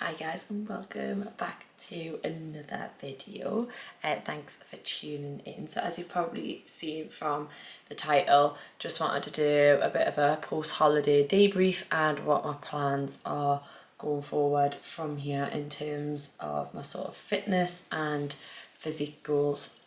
Hi guys and welcome back to another video. Thanks for tuning in. So as you've probably seen from the title, just wanted to do a bit of a post-holiday debrief and what my plans are going forward from here in terms of my sort of fitness and physique goals.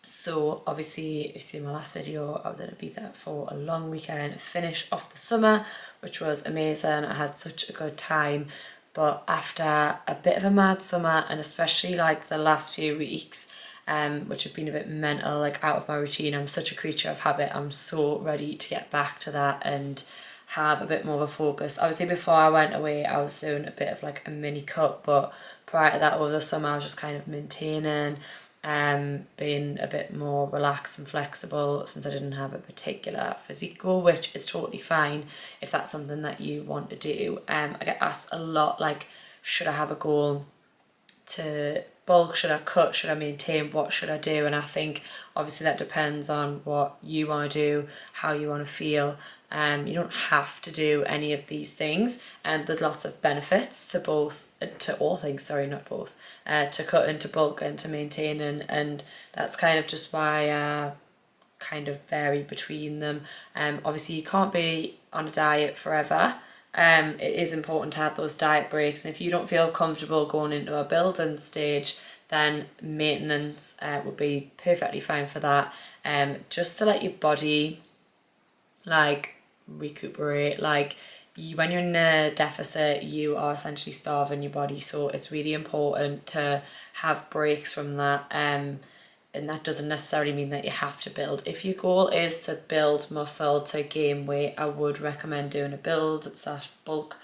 So obviously if you've seen my last video, I was in Ibiza for a long weekend, finish off the summer, which was amazing. I had such a good time. But after a bit of a mad summer, and especially like the last few weeks, which have been a bit mental, like out of my routine, I'm such a creature of habit. I'm so ready to get back to that and have a bit more of a focus. Obviously before I went away, I was doing a bit of like a mini cut, but prior to that over the summer, I was just kind of maintaining, being a bit more relaxed and flexible since I didn't have a particular physique goal, which is totally fine if that's something that you want to do. I get asked a lot, like, should I have a goal to bulk, should I cut, should I maintain, what should I do? And I think obviously that depends on what you want to do, how you want to feel. You don't have to do any of these things, and there's lots of benefits to both, to all things, sorry, not both, to cut and to bulk and to maintain, and that's kind of just why I kind of vary between them. Obviously you can't be on a diet forever. It is important to have those diet breaks, and if you don't feel comfortable going into a building stage, then maintenance would be perfectly fine for that. Just to let your body like recuperate. Like when you're in a deficit, you are essentially starving your body, so it's really important to have breaks from that. And that doesn't necessarily mean that you have to build. If your goal is to build muscle, to gain weight, I would recommend doing a build / bulk.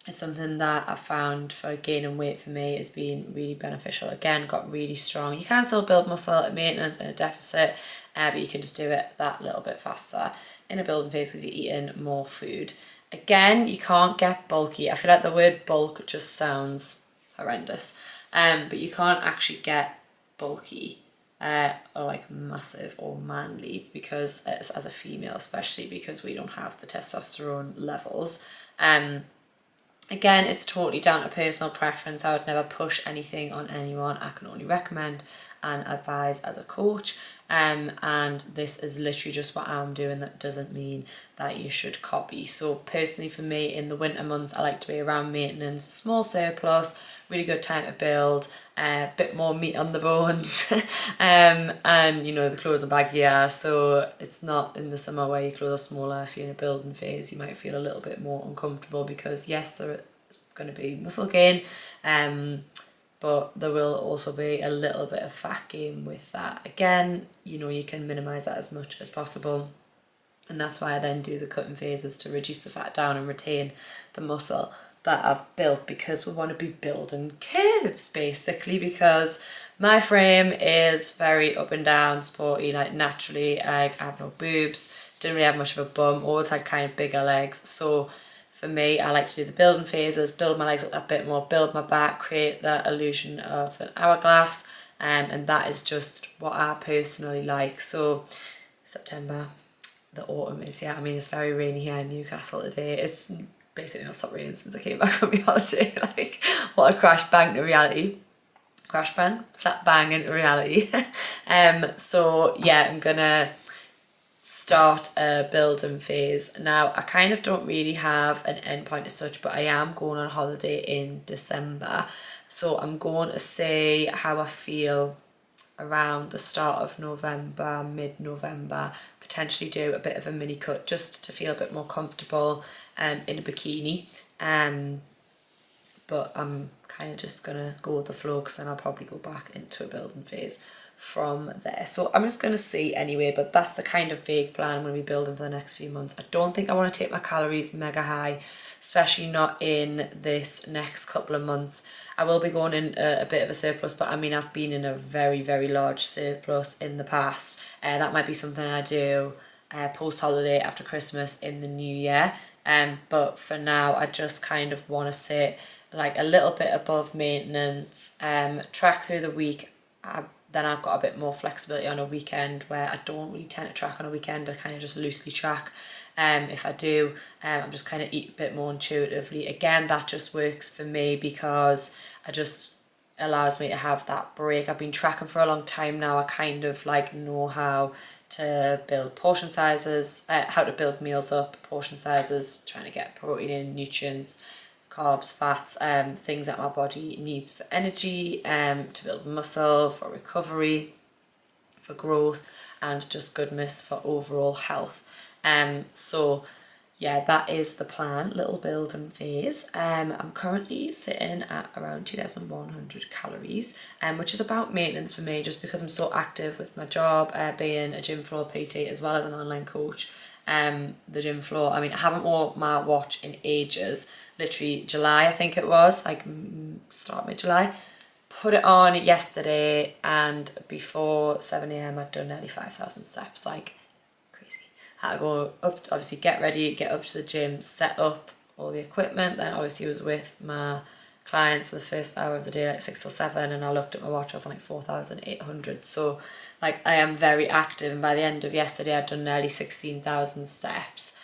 It's something that I found for gaining weight for me has been really beneficial. Again, got really strong. You can still build muscle at maintenance in a deficit, but you can just do it that little bit faster in a building phase because you're eating more food. Again, you can't get bulky. I feel like the word bulk just sounds horrendous, but you can't actually get bulky or like massive or manly, because as a female especially, because we don't have the testosterone levels. Again, it's totally down to personal preference. I would never push anything on anyone. I can only recommend and advise as a coach, and this is literally just what I'm doing. That doesn't mean that you should copy. So personally for me, in the winter months, I like to be around maintenance, small surplus, really good time to build, a bit more meat on the bones, and you know, the clothes are baggier, so it's not in the summer where your clothes are smaller. If you're in a building phase, you might feel a little bit more uncomfortable because yes, there is going to be muscle gain, but there will also be a little bit of fat gain with that. Again, you know, you can minimise that as much as possible, and that's why I then do the cutting phases to reduce the fat down and retain the muscle that I've built, because we want to be building curves basically, because my frame is very up and down, sporty, like naturally. Like I have no boobs, didn't really have much of a bum, always had kind of bigger legs. So for me, I like to do the building phases, build my legs up a bit more, build my back, create that illusion of an hourglass, and that is just what I personally like. So September, the autumn is here. I mean, it's very rainy here in Newcastle today. It's basically not stopped raining since I came back from my holiday. Like, what a crash bang to reality. Crash bang, slap bang into reality. So yeah, I'm gonna start a building phase. Now, I kind of don't really have an end point as such, but I am going on holiday in December. So I'm going to see how I feel around the start of November, mid-November, potentially do a bit of a mini cut just to feel a bit more comfortable in a bikini. But I'm kind of just gonna go with the flow, because then I'll probably go back into a building phase from there. So I'm just gonna see anyway, but that's the kind of vague plan I'm gonna be building for the next few months. I don't think I want to take my calories mega high, especially not in this next couple of months. I will be going in a bit of a surplus, but I mean, I've been in a very, very large surplus in the past. That might be something I do post-holiday after Christmas in the new year. But for now, I just kind of want to sit like a little bit above maintenance, track through the week. Then I've got a bit more flexibility on a weekend where I don't really tend to track on a weekend. I kind of just loosely track If I do, I'm just kind of eat a bit more intuitively. Again, that just works for me because I just allows me to have that break. I've been tracking for a long time now. I kind of like know how to build portion sizes, how to build meals up, portion sizes, trying to get protein in, nutrients, carbs, fats, things that my body needs for energy, to build muscle, for recovery, for growth, and just goodness for overall health. So yeah, that is the plan, little building phase. I'm currently sitting at around 2,100 calories, which is about maintenance for me, just because I'm so active with my job, being a gym floor PT as well as an online coach. The gym floor, I mean, I haven't worn my watch in ages, literally July I think it was, like start mid-July. Put it on yesterday, and before 7 a.m. I'd done nearly 5,000 steps, like crazy. Had to go up, obviously get ready, get up to the gym, set up all the equipment. Then obviously was with my clients for the first hour of the day, like 6 or 7, and I looked at my watch, I was on like 4,800. So like I am very active, and by the end of yesterday I'd done nearly 16,000 steps.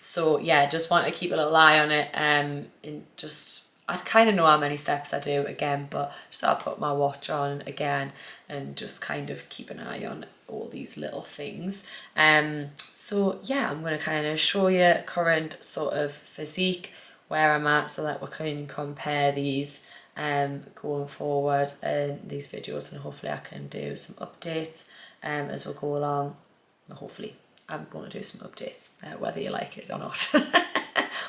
So yeah, just want to keep a little eye on it, and just I kind of know how many steps I do again, but just I'll put my watch on again and just kind of keep an eye on all these little things. So yeah, I'm going to kind of show you current sort of physique, where I'm at, so that we can compare these going forward in these videos, and hopefully I can do some updates as we go along. Hopefully I'm going to do some updates, whether you like it or not.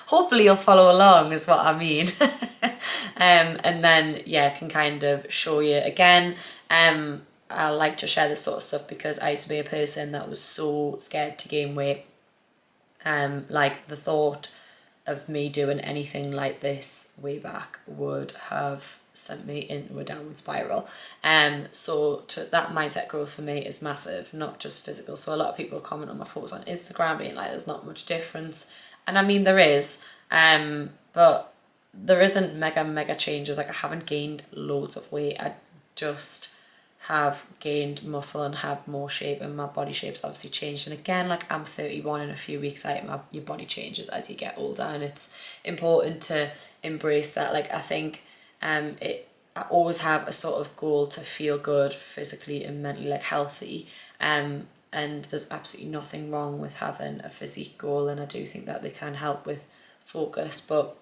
Hopefully you'll follow along is what I mean. And then yeah, I can kind of show you again. I like to share this sort of stuff because I used to be a person that was so scared to gain weight. Like the thought of me doing anything like this way back would have sent me into a downward spiral. So that mindset growth for me is massive, not just physical. So a lot of people comment on my photos on Instagram being like there's not much difference, and I mean there is, but there isn't mega changes. Like I haven't gained loads of weight, I just have gained muscle and have more shape, and my body shape's obviously changed. And again, like I'm 31 in a few weeks, like your body changes as you get older, and it's important to embrace that. Like I think I always have a sort of goal to feel good physically and mentally, like healthy, and there's absolutely nothing wrong with having a physique goal, and I do think that they can help with focus, but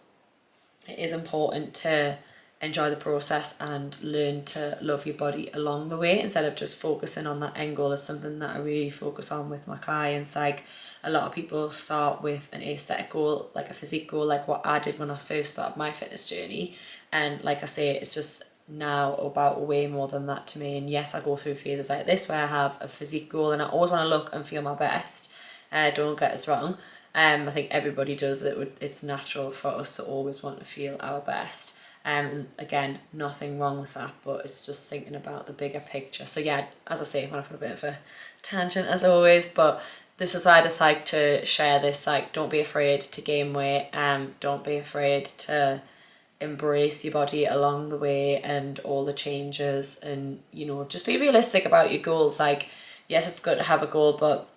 it is important to enjoy the process and learn to love your body along the way instead of just focusing on that end goal. It's something that I really focus on with my clients. Like a lot of people start with an aesthetic goal, like a physique goal, like what I did when I first started my fitness journey, and like I say, it's just now about way more than that to me. And yes, I go through phases like this where I have a physique goal and I always want to look and feel my best, don't get us wrong. I think everybody does it. It's natural for us to always want to feel our best. And again, nothing wrong with that, but it's just thinking about the bigger picture. So yeah, as I say, I went off on a bit of a tangent as always, but this is why I decided to share this. Like, don't be afraid to gain weight, don't be afraid to embrace your body along the way and all the changes, and you know, just be realistic about your goals. Like yes, it's good to have a goal, but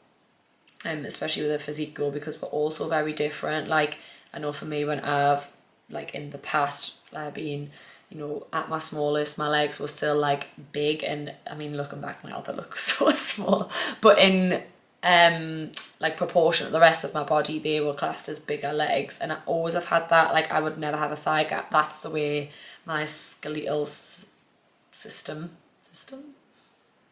especially with a physique goal, because we're all so very different. Like I know for me, when I've like in the past been, you know, at my smallest, my legs were still like big, and I mean looking back now they look so small, but in like proportion to the rest of my body they were classed as bigger legs, and I always have had that. Like I would never have a thigh gap. That's the way my skeletal system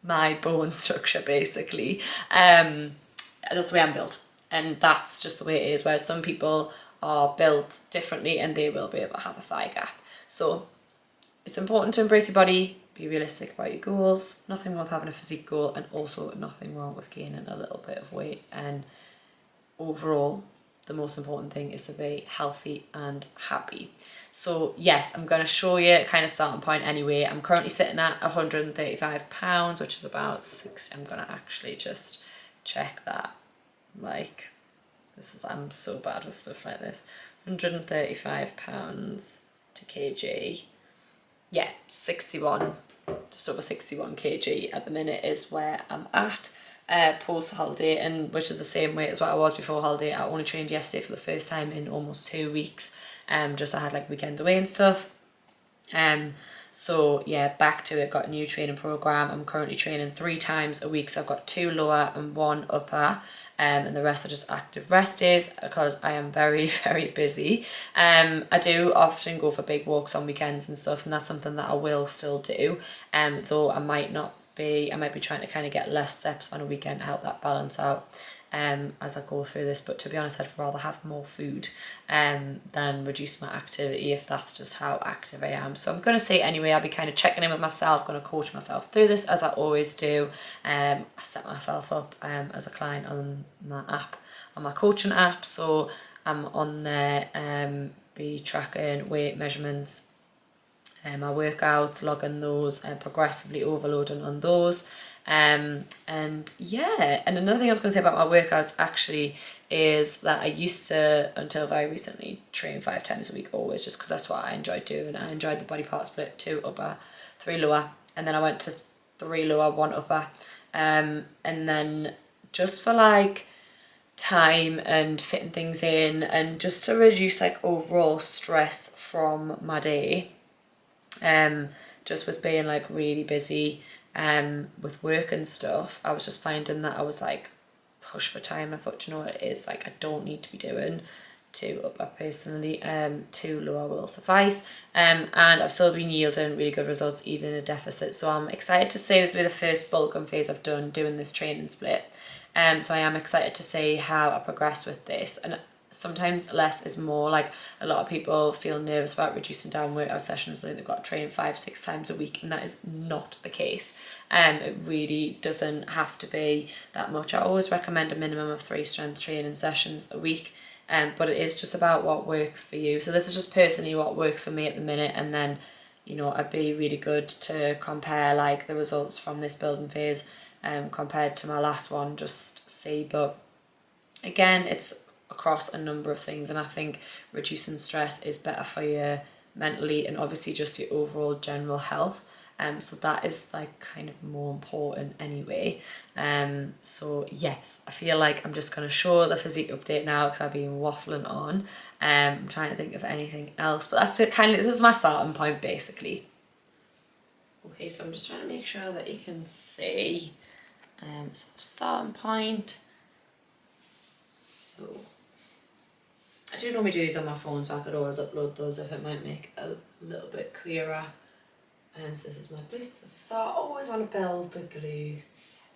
my bone structure basically, that's the way I'm built, and that's just the way it is. Whereas some people are built differently and they will be able to have a thigh gap. So it's important to embrace your body, be realistic about your goals, nothing wrong with having a physique goal, and also nothing wrong with gaining a little bit of weight. And overall, the most important thing is to be healthy and happy. So yes, I'm going to show you a kind of starting point anyway. I'm currently sitting at 135 pounds, which is about 60. I'm going to actually just check that. Like, I'm so bad with stuff like this. 135 pounds to kg. Yeah, 61, just over 61 kg at the minute is where I'm at. post holiday, and which is the same weight as what I was before holiday. I only trained yesterday for the first time in almost 2 weeks. Just I had like weekends away and stuff. So yeah, back to it, got a new training program. I'm currently training 3 times a week, so I've got 2 lower and 1 upper, and the rest are just active rest days because I am very, very busy. I do often go for big walks on weekends and stuff, and that's something that I will still do, though I might be trying to kind of get less steps on a weekend to help that balance out as I go through this. But to be honest, I'd rather have more food than reduce my activity if that's just how active I am. So I'm going to say anyway, I'll be kind of checking in with myself, going to coach myself through this as I always do. I set myself up as a client on my app, on my coaching app, so I'm on there, be tracking weight measurements, my workouts, logging those, and progressively overloading on those. And yeah, and another thing I was going to say about my workouts actually is that I used to, until very recently, train 5 times a week always, just because that's what I enjoyed doing. I enjoyed the body part split, 2 upper, 3 lower, and then I went to 3 lower, 1 upper, and then just for like time and fitting things in, and just to reduce like overall stress from my day, just with being like really busy with work and stuff, I was just finding that I was like pushed for time. I thought, you know what it is, like I don't need to be doing 2 upper personally, 2 lower will suffice, and I've still been yielding really good results even in a deficit. So I'm excited to say this will be the first bulking phase I've done doing this training split, so I am excited to see how I progress with this. And sometimes less is more. Like a lot of people feel nervous about reducing down workout sessions, they've got to train 5-6 times a week, and that is not the case. It really doesn't have to be that much. I always recommend a minimum of 3 strength training sessions a week, but it is just about what works for you. So this is just personally what works for me at the minute, and then, you know, it'd be really good to compare like the results from this building phase compared to my last one, just see. But again, it's across a number of things, and I think reducing stress is better for you mentally and obviously just your overall general health, so that is like kind of more important anyway. So yes, I feel like I'm just going to show the physique update now because I've been waffling on. I'm trying to think of anything else, but that's it, kind of, this is my starting point basically. Okay, so I'm just trying to make sure that you can see sort of starting point. So I do normally do these on my phone, so I could always upload those if it might make a little bit clearer. So this is my glutes as we start. Always want to build the glutes.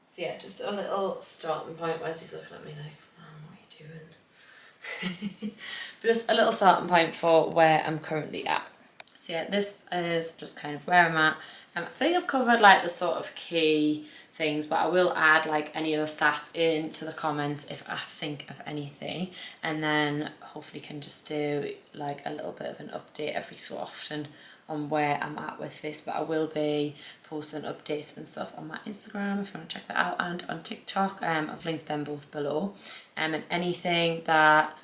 So yeah, just a little starting point. Where's he's looking at me like, oh, what are you doing? But just a little starting point for where I'm currently at. So yeah, this is just kind of where I'm at. I think I've covered like the sort of key things, but I will add like any other stats into the comments if I think of anything, and then hopefully can just do like a little bit of an update every so often on where I'm at with this. But I will be posting updates and stuff on my Instagram if you want to check that out, and on TikTok. I've linked them both below, and anything that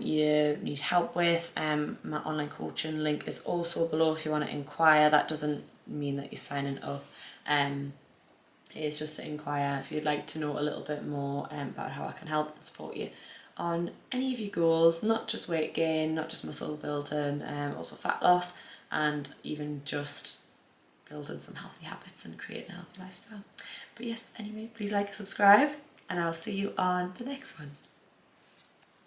you need help with, my online coaching link is also below if you want to inquire. That doesn't mean that you're signing up, it's just to inquire if you'd like to know a little bit more about how I can help and support you on any of your goals, not just weight gain, not just muscle building, also fat loss, and even just building some healthy habits and creating a healthy lifestyle. But yes, anyway, please like and subscribe, and I'll see you on the next one.